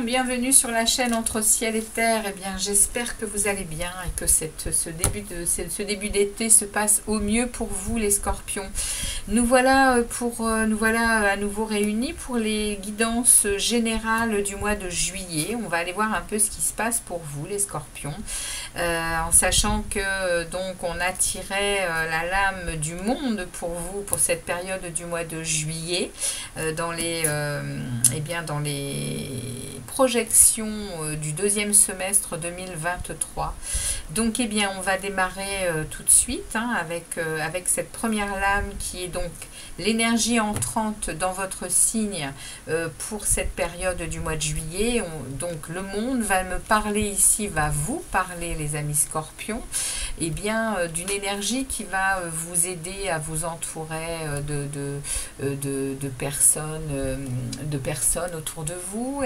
Bienvenue sur la chaîne Entre Ciel et Terre. Eh bien, j'espère que vous allez bien et que ce début d'été se passe au mieux pour vous, les scorpions. Nous voilà à nouveau réunis pour les guidances générales du mois de juillet. On va aller voir un peu ce qui se passe pour vous, les scorpions. En sachant que donc on attirait la lame du monde pour vous pour cette période du mois de juillet dans les projections du deuxième semestre 2023. Donc eh bien on va démarrer tout de suite avec cette première lame qui est donc l'énergie entrante dans votre signe pour cette période du mois de juillet. Donc le monde va me parler ici, va vous parler, les amis scorpions, et bien d'une énergie qui va vous aider à vous entourer de personnes autour de vous.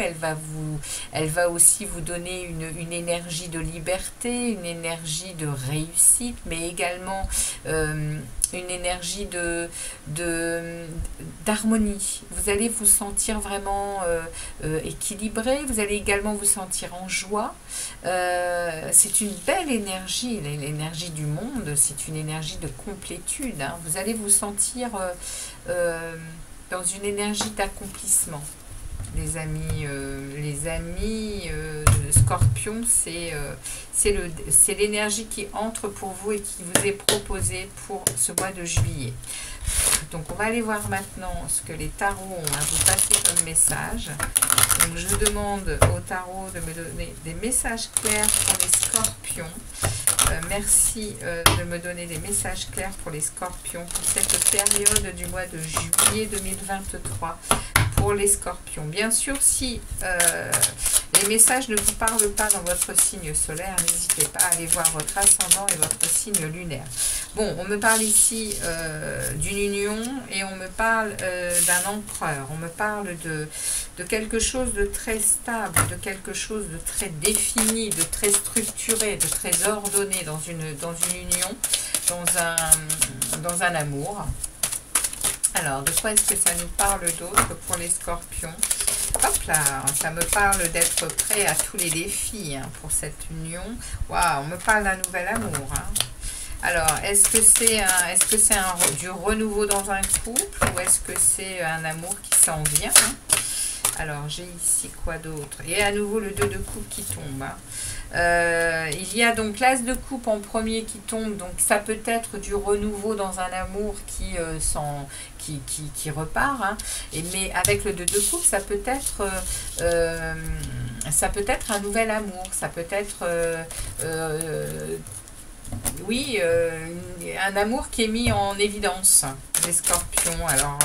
Elle va aussi vous donner une énergie de liberté, une énergie de réussite, mais également une énergie d'harmonie. Vous allez vous sentir vraiment équilibré, vous allez également vous sentir en joie. C'est une belle énergie, l'énergie du monde, c'est une énergie de complétude. Hein. Vous allez vous sentir dans une énergie d'accomplissement. Les amis scorpions, c'est l'énergie qui entre pour vous et qui vous est proposée pour ce mois de juillet. Donc on va aller voir maintenant ce que les tarots ont à vous passer comme message. Donc je demande au tarot de me donner des messages clairs pour les scorpions. Merci de me donner des messages clairs pour les scorpions pour cette période du mois de juillet 2023 pour les scorpions. Bien sûr, si les messages ne vous parlent pas dans votre signe solaire, n'hésitez pas à aller voir votre ascendant et votre signe lunaire. Bon, on me parle ici d'une union et on me parle d'un empereur. On me parle de quelque chose de très stable, de quelque chose de très défini, de très structuré, de très ordonné dans une union, dans un amour. Alors, de quoi est-ce que ça nous parle d'autre pour les scorpions? Hop là, ça me parle d'être prêt à tous les défis hein, pour cette union. Waouh, on me parle d'un nouvel amour. Hein. Alors, est-ce que c'est du renouveau dans un couple ou est-ce que c'est un amour qui s'en vient hein? Alors, j'ai ici quoi d'autre? Et à nouveau, le 2 de coupe qui tombe. Hein. Il y a donc l'as de coupe en premier qui tombe, donc ça peut être du renouveau dans un amour qui repart, hein. Mais avec le 2 de coupe, ça peut être un nouvel amour, ça peut être un amour qui est mis en évidence, les scorpions. Alors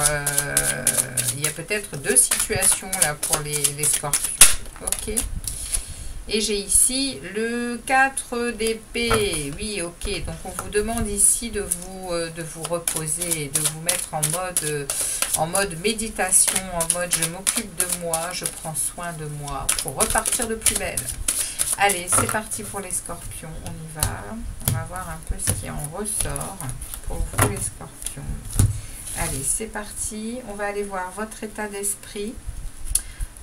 il y a peut-être deux situations là pour les scorpions. Ok. Et j'ai ici le 4 d'épée. Oui, ok. Donc, on vous demande ici de vous reposer, de vous mettre en mode méditation, en mode je m'occupe de moi, je prends soin de moi pour repartir de plus belle. Allez, c'est parti pour les scorpions. On y va. On va voir un peu ce qui en ressort pour vous, les scorpions. Allez, c'est parti. On va aller voir votre état d'esprit.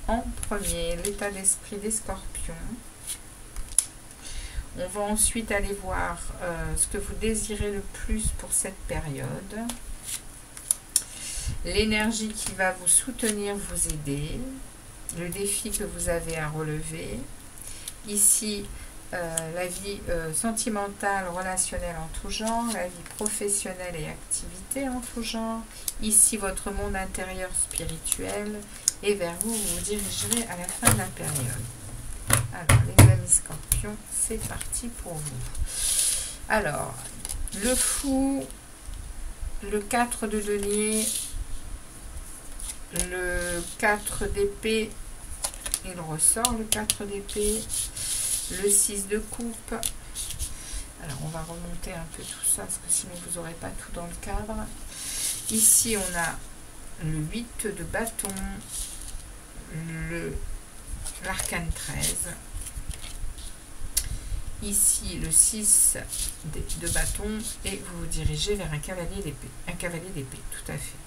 En premier, l'état d'esprit des scorpions. On va ensuite aller voir ce que vous désirez le plus pour cette période. L'énergie qui va vous soutenir, vous aider. Le défi que vous avez à relever. Ici, la vie sentimentale, relationnelle en tout genre. La vie professionnelle et activité en tout genre. Ici, votre monde intérieur spirituel. Et vers vous, vous vous dirigerez à la fin de la période. Alors, les amis scorpions, c'est parti pour vous. Alors, le fou, le 4 de denier, le 4 d'épée, il ressort le 4 d'épée, le 6 de coupe, Alors, on va remonter un peu tout ça, parce que sinon vous n'aurez pas tout dans le cadre. Ici, on a le 8 de bâton, l'arcane 13. Ici, le 6 de bâton, et vous vous dirigez vers un cavalier d'épée. Un cavalier d'épée, tout à fait.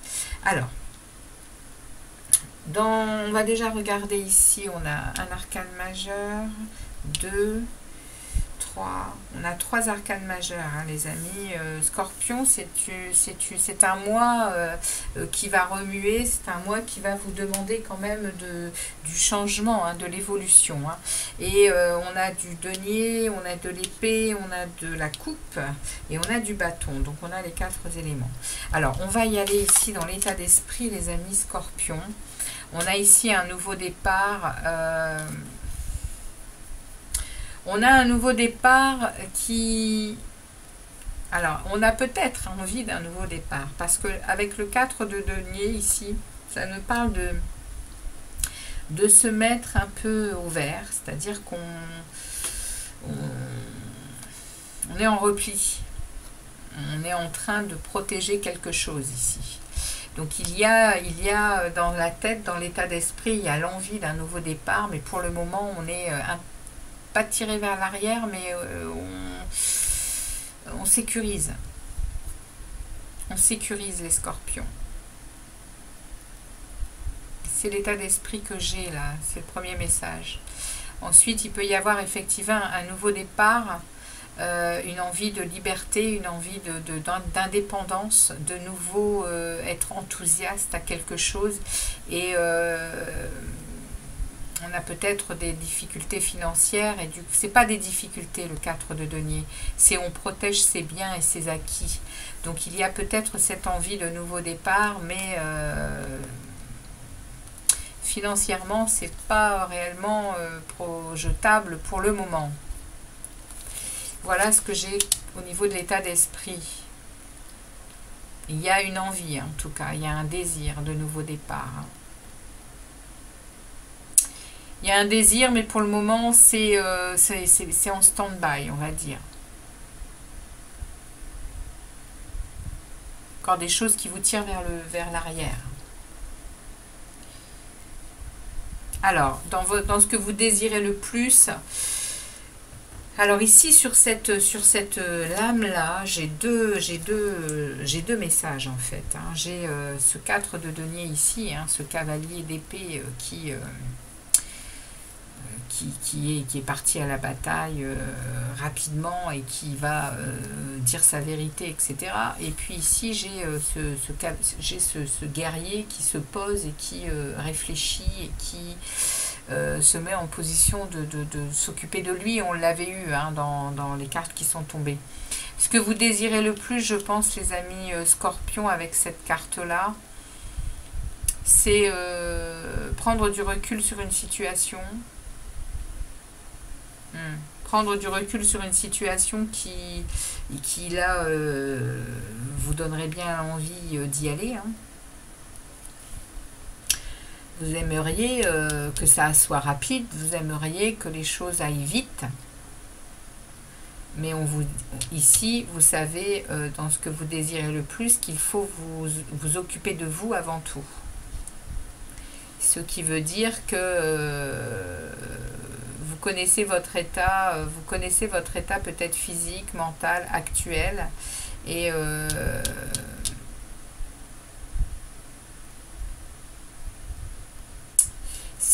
Alors, on va déjà regarder ici, on a un arcane majeur, 2, 3, on a 3 arcanes majeurs, hein, les amis. Scorpion, c'est un mois qui va remuer, c'est un mois qui va vous demander quand même du changement, hein, de l'évolution. Hein. Et on a du denier, on a de l'épée, on a de la coupe et on a du bâton. Donc on a les 4 éléments. Alors on va y aller ici dans l'état d'esprit, les amis Scorpion. On a ici un nouveau départ. On a un nouveau départ qui... Alors, on a peut-être envie d'un nouveau départ. Parce qu'avec le 4 de denier ici, ça nous parle de se mettre un peu au vert. C'est-à-dire qu'on est en repli. On est en train de protéger quelque chose ici. Donc il y a dans la tête, dans l'état d'esprit, il y a l'envie d'un nouveau départ. Mais pour le moment, on est pas tiré vers l'arrière, mais on sécurise. On sécurise les scorpions. C'est l'état d'esprit que j'ai là, c'est le premier message. Ensuite, il peut y avoir effectivement un nouveau départ, une envie de liberté, une envie d'indépendance, de nouveau être enthousiaste à quelque chose. Et on a peut-être des difficultés financières, et c'est pas des difficultés le 4 de denier, c'est on protège ses biens et ses acquis. Donc il y a peut-être cette envie de nouveau départ, mais financièrement c'est pas réellement projetable pour le moment. Voilà ce que j'ai au niveau de l'état d'esprit. Il y a une envie en tout cas, il y a un désir de nouveau départ. Il y a un désir, mais pour le moment, c'est en stand-by, on va dire. Encore des choses qui vous tirent vers l'arrière. Alors, dans ce que vous désirez le plus, alors ici, sur cette lame-là, j'ai deux messages, en fait. Hein. J'ai ce 4 de denier ici, hein, ce cavalier d'épée qui est parti à la bataille rapidement et qui va dire sa vérité, etc. Et puis ici, j'ai ce guerrier qui se pose et qui réfléchit et qui se met en position de s'occuper de lui. On l'avait eu hein, dans les cartes qui sont tombées. Ce que vous désirez le plus, je pense, les amis Scorpions, avec cette carte-là, c'est prendre du recul sur une situation. Prendre du recul sur une situation qui là, vous donnerait bien envie d'y aller. Hein. Vous aimeriez que ça soit rapide, vous aimeriez que les choses aillent vite. Mais ici, vous savez, dans ce que vous désirez le plus, qu'il faut vous occuper de vous avant tout. Ce qui veut dire que vous connaissez votre état peut-être physique, mental, actuel, et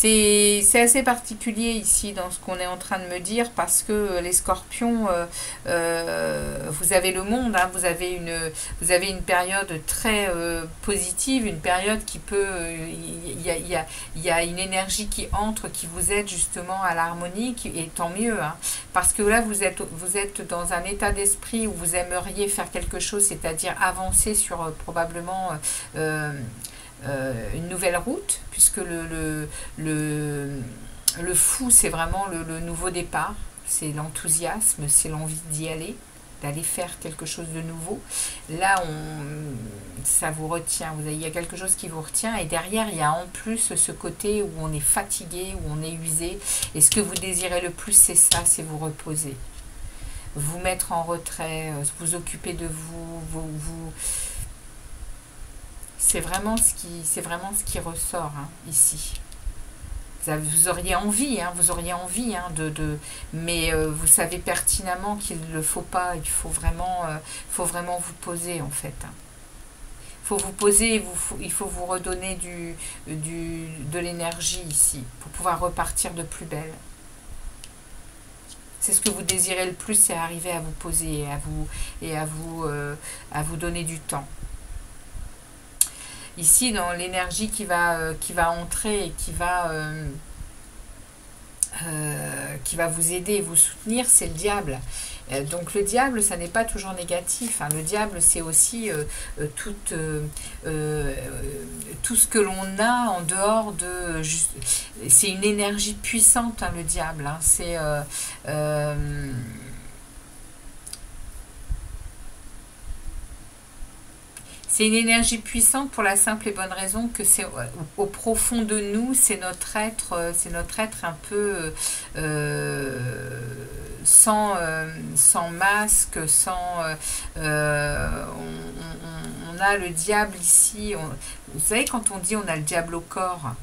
c'est assez particulier ici dans ce qu'on est en train de me dire, parce que les scorpions, vous avez le monde, hein, vous avez une période très positive, une période qui peut... Il y a une énergie qui entre, qui vous aide justement à l'harmonie, et tant mieux. Hein, parce que là, vous êtes dans un état d'esprit où vous aimeriez faire quelque chose, c'est-à-dire avancer sur probablement... une nouvelle route, puisque le fou, c'est vraiment le nouveau départ, c'est l'enthousiasme, c'est l'envie d'y aller, d'aller faire quelque chose de nouveau. Là, ça vous retient, il y a quelque chose qui vous retient, et derrière, il y a en plus ce côté où on est fatigué, où on est usé, et ce que vous désirez le plus, c'est ça, c'est vous reposer. vous mettre en retrait, vous occuper de vous. C'est vraiment ce qui ressort hein, ici. Vous auriez envie, hein, mais vous savez pertinemment qu'il ne le faut pas. Il faut vraiment vous poser en fait. Il faut vous poser, il faut vous redonner de l'énergie ici pour pouvoir repartir de plus belle. C'est ce que vous désirez le plus, c'est arriver à vous poser et à vous donner du temps. Ici, dans l'énergie qui va entrer et qui va vous aider et vous soutenir, c'est le diable. Donc le diable, ça n'est pas toujours négatif. Hein. Le diable, c'est aussi tout ce que l'on a en dehors de... C'est une énergie puissante, hein, le diable. Hein. C'est une énergie puissante pour la simple et bonne raison que c'est au profond de nous, c'est notre être un peu sans masque, on a le diable ici. Vous savez, quand on dit on a le diable au corps,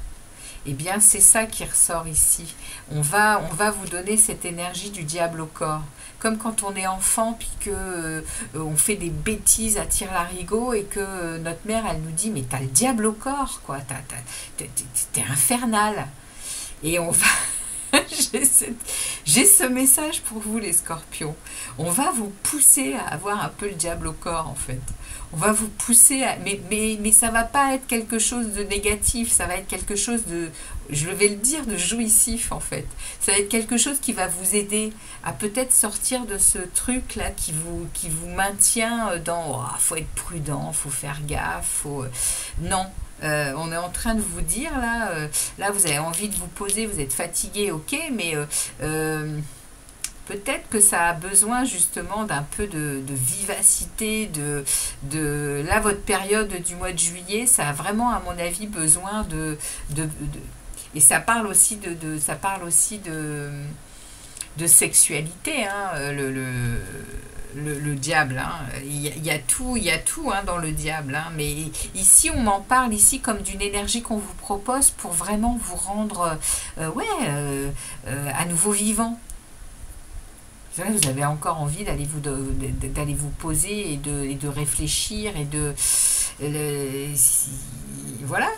eh bien c'est ça qui ressort ici. On va vous donner cette énergie du diable au corps. Comme quand on est enfant puis que on fait des bêtises à tire-larigot et que notre mère elle nous dit mais t'as le diable au corps quoi, t'es infernal. Et on va j'ai ce message pour vous les scorpions. On va vous pousser à avoir un peu le diable au corps en fait. On va vous pousser à... Mais ça va pas être quelque chose de négatif, ça va être quelque chose de, je vais le dire, de jouissif en fait. Ça va être quelque chose qui va vous aider à peut-être sortir de ce truc là qui vous maintient dans faut être prudent, faut faire gaffe, non. On est en train de vous dire là vous avez envie de vous poser, vous êtes fatigué, ok, mais peut-être que ça a besoin justement d'un peu de vivacité, là votre période du mois de juillet, ça a vraiment à mon avis besoin et ça parle aussi de sexualité, hein, le diable, hein. Il y a tout hein, dans le diable, hein. Mais ici on m'en parle ici comme d'une énergie qu'on vous propose pour vraiment vous rendre à nouveau vivant. Vous avez encore envie d'aller vous poser et de réfléchir et voilà,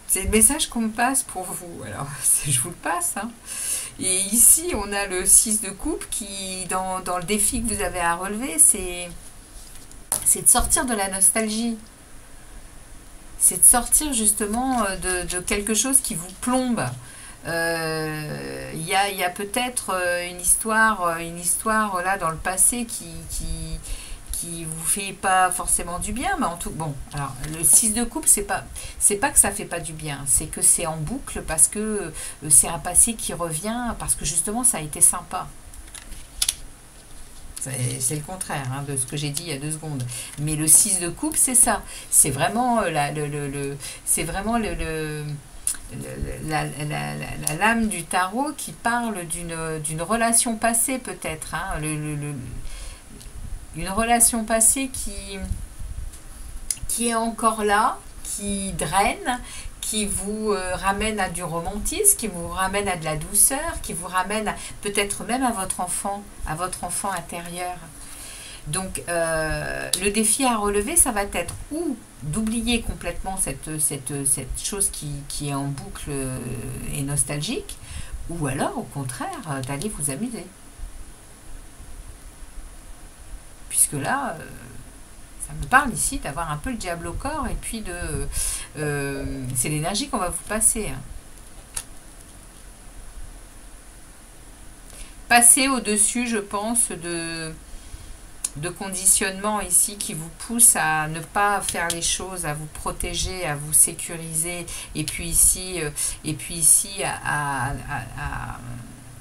c'est le message qu'on me passe pour vous. Alors je vous le passe, hein. Et ici on a le 6 de coupe qui dans le défi que vous avez à relever, c'est de sortir de la nostalgie, c'est de sortir justement de quelque chose qui vous plombe. Il y a peut-être une histoire là dans le passé qui vous fait pas forcément du bien, mais en tout bon. Alors le 6 de coupe, c'est pas que ça fait pas du bien, c'est que c'est en boucle parce que c'est un passé qui revient parce que justement ça a été sympa. C'est le contraire hein, de ce que j'ai dit il y a 2 secondes. Mais le 6 de coupe, c'est ça. C'est vraiment la lame du tarot qui parle d'une relation passée peut-être. Hein, une relation passée qui est encore là, qui draine, qui vous ramène à du romantisme, qui vous ramène à de la douceur, qui vous ramène peut-être même à votre enfant intérieur. Donc le défi à relever, ça va être ou d'oublier complètement cette chose qui est en boucle et nostalgique, ou alors au contraire d'aller vous amuser. Puisque là, ça me parle ici d'avoir un peu le diable au corps et puis c'est l'énergie qu'on va vous passer. Hein. Passer au-dessus, je pense, de conditionnement ici qui vous pousse à ne pas faire les choses, à vous protéger, à vous sécuriser, et puis ici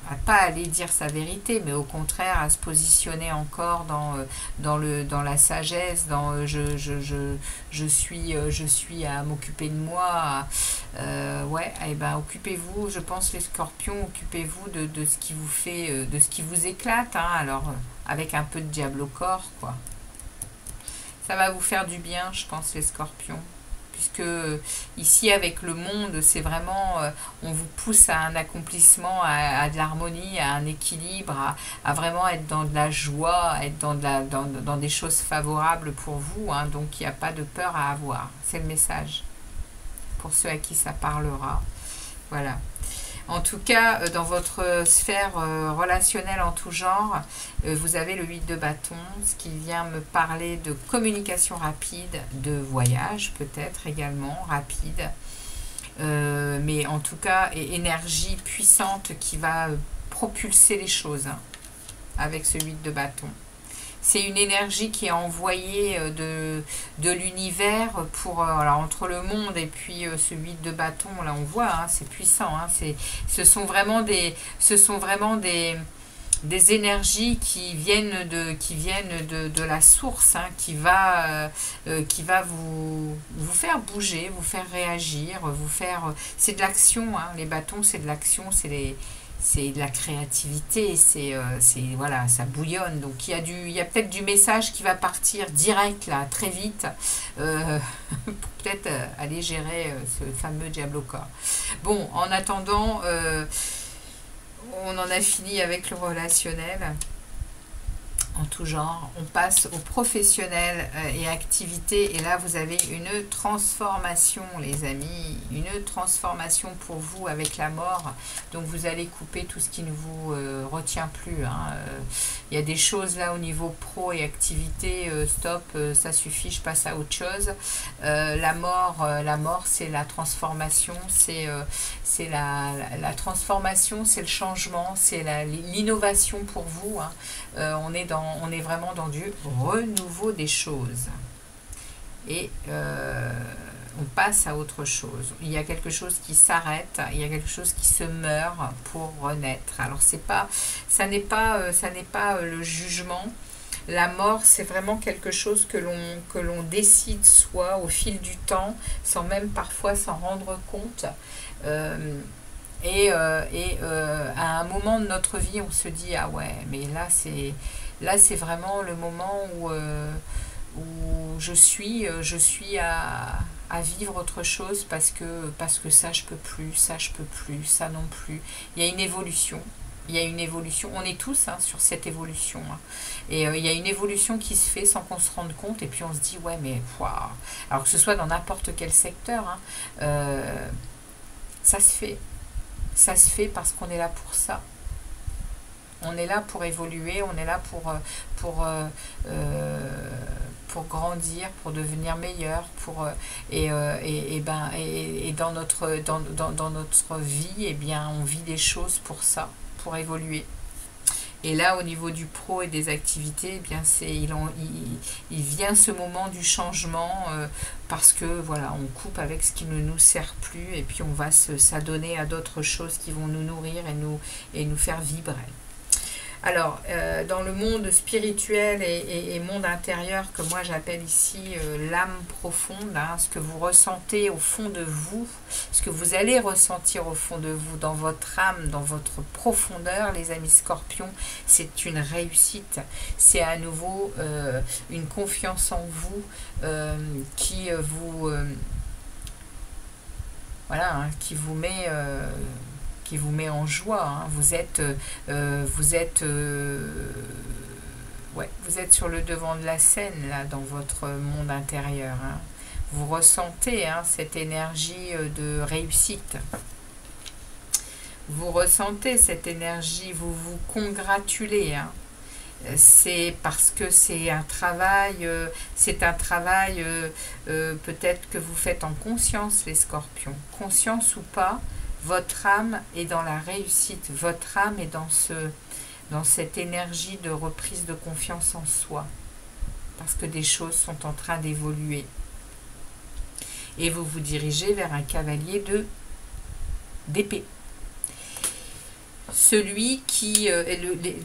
à pas aller dire sa vérité, mais au contraire à se positionner encore dans la sagesse, dans je suis à m'occuper de moi. Ouais, et ben occupez-vous, je pense les scorpions, occupez-vous de ce qui vous fait, de ce qui vous éclate, hein, alors avec un peu de diable au corps, quoi. Ça va vous faire du bien, je pense, les scorpions. Puisque ici, avec le monde, c'est vraiment, on vous pousse à un accomplissement, à de l'harmonie, à un équilibre, à vraiment être dans de la joie, à être dans des choses favorables pour vous, hein. Donc, il n'y a pas de peur à avoir. C'est le message pour ceux à qui ça parlera. Voilà. En tout cas, dans votre sphère relationnelle en tout genre, vous avez le 8 de bâton, ce qui vient me parler de communication rapide, de voyage peut-être également rapide, mais en tout cas, énergie puissante qui va propulser les choses, hein, avec ce 8 de bâton. C'est une énergie qui est envoyée de l'univers pour alors entre le monde et puis ce 8 de bâton, là on voit, hein, c'est puissant, hein, ce sont vraiment des énergies qui viennent de la source, hein, qui va vous faire bouger, vous faire réagir, c'est de l'action, hein, les bâtons c'est de l'action, c'est de la créativité, voilà, ça bouillonne. Donc il y a peut-être du message qui va partir direct là, très vite, pour peut-être aller gérer ce fameux diable au corps. Bon, en attendant, on en a fini avec le relationnel en tout genre. On passe aux professionnels et activités. Et là, vous avez une transformation, les amis. Une transformation pour vous avec la mort. Donc, vous allez couper tout ce qui ne vous retient plus, hein. Il y a des choses là au niveau pro et activité. Stop, ça suffit, je passe à autre chose. La mort, c'est la transformation. C'est la transformation, c'est le changement, c'est l'innovation pour vous, hein. On est vraiment dans du renouveau des choses. Et on passe à autre chose. Il y a quelque chose qui s'arrête, il y a quelque chose qui se meurt pour renaître. Alors ça n'est pas le jugement. La mort, c'est vraiment quelque chose que l'on décide soit au fil du temps, sans même parfois s'en rendre compte. À un moment de notre vie, on se dit ah ouais, mais là c'est vraiment le moment où je suis à vivre autre chose parce que ça je peux plus, ça non plus. Il y a une évolution. Il y a une évolution, on est tous, hein, sur cette évolution, hein. Et il y a une évolution qui se fait sans qu'on se rende compte, et puis on se dit ouais mais waouh. Alors que ce soit dans n'importe quel secteur, hein, ça se fait parce qu'on est là pour ça. On est là pour évoluer, on est là pour grandir, pour devenir meilleur, et dans notre vie, eh bien, on vit des choses pour ça, pour évoluer. Et là, au niveau du pro et des activités, eh bien, il vient ce moment du changement, parce que voilà, on coupe avec ce qui ne nous sert plus, et puis on va s'adonner à d'autres choses qui vont nous nourrir et nous faire vibrer. Alors, dans le monde spirituel et monde intérieur, que moi j'appelle ici l'âme profonde, hein, ce que vous ressentez au fond de vous, ce que vous allez ressentir au fond de vous, dans votre âme, dans votre profondeur, les amis scorpions, c'est une réussite. C'est à nouveau une confiance en vous qui vous... voilà, hein, qui vous met en joie, hein. Vous êtes sur le devant de la scène là, dans votre monde intérieur, hein. Vous ressentez, hein, cette énergie de réussite. Vous ressentez cette énergie, vous vous congratulez, hein. C'est parce que c'est un travail peut-être que vous faites en conscience, les scorpions. Conscience ou pas, votre âme est dans la réussite, votre âme est dans cette énergie de reprise de confiance en soi, parce que des choses sont en train d'évoluer. Et vous vous dirigez vers un cavalier d'épée. celui qui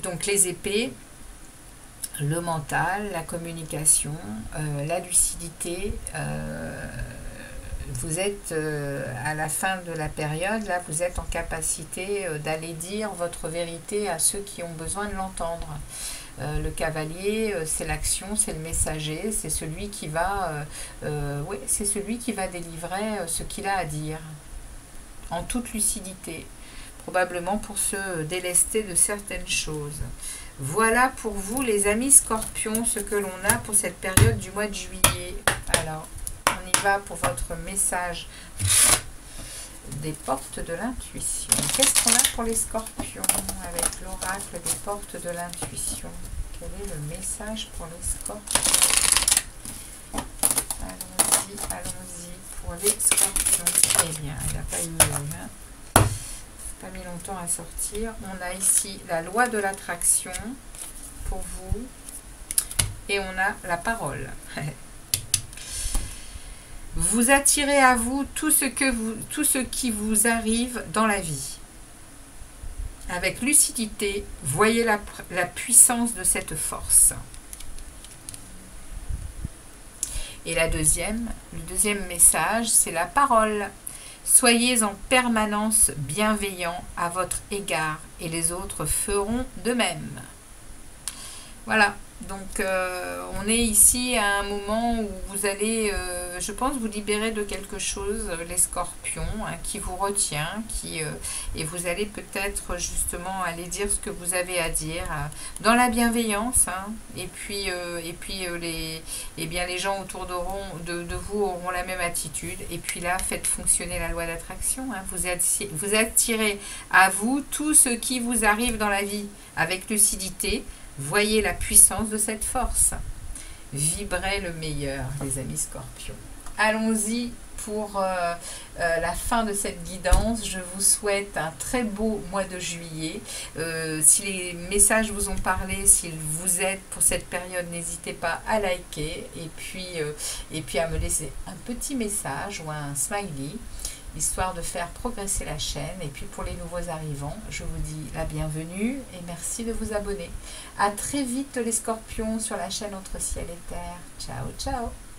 donc les épées, le mental, la communication, la lucidité. Vous êtes à la fin de la période, là, vous êtes en capacité d'aller dire votre vérité à ceux qui ont besoin de l'entendre. Le cavalier, c'est l'action, c'est le messager, c'est celui qui va, c'est celui qui va délivrer ce qu'il a à dire, en toute lucidité, probablement pour se délester de certaines choses. Voilà pour vous, les amis scorpions, ce que l'on a pour cette période du mois de juillet. Alors, on y va pour votre message des portes de l'intuition. Qu'est-ce qu'on a pour les scorpions avec l'oracle des portes de l'intuition? Quel est le message pour les scorpions? Allons-y pour les scorpions. Eh bien, il n'a pas mis longtemps à sortir. On a ici la loi de l'attraction pour vous et on a la parole. Vous attirez à vous tout ce qui vous arrive dans la vie. Avec lucidité, voyez la puissance de cette force. Et le deuxième message, c'est la parole. Soyez en permanence bienveillants à votre égard et les autres feront de même. Voilà. Donc, on est ici à un moment où vous allez, je pense, vous libérer de quelque chose, les scorpions, hein, qui vous retient, et vous allez peut-être justement aller dire ce que vous avez à dire dans la bienveillance, hein, et puis les gens autour de vous auront la même attitude, et puis là, faites fonctionner la loi d'attraction, hein, vous attirez à vous tout ce qui vous arrive dans la vie avec lucidité. Voyez la puissance de cette force. Vibrez le meilleur, les amis scorpions. Allons-y pour la fin de cette guidance. Je vous souhaite un très beau mois de juillet. Si les messages vous ont parlé, s'ils vous aident pour cette période, n'hésitez pas à liker et puis à me laisser un petit message ou un smiley, histoire de faire progresser la chaîne. Et puis pour les nouveaux arrivants, je vous dis la bienvenue et merci de vous abonner. À très vite les scorpions sur la chaîne Entre Ciel et Terre. Ciao, ciao!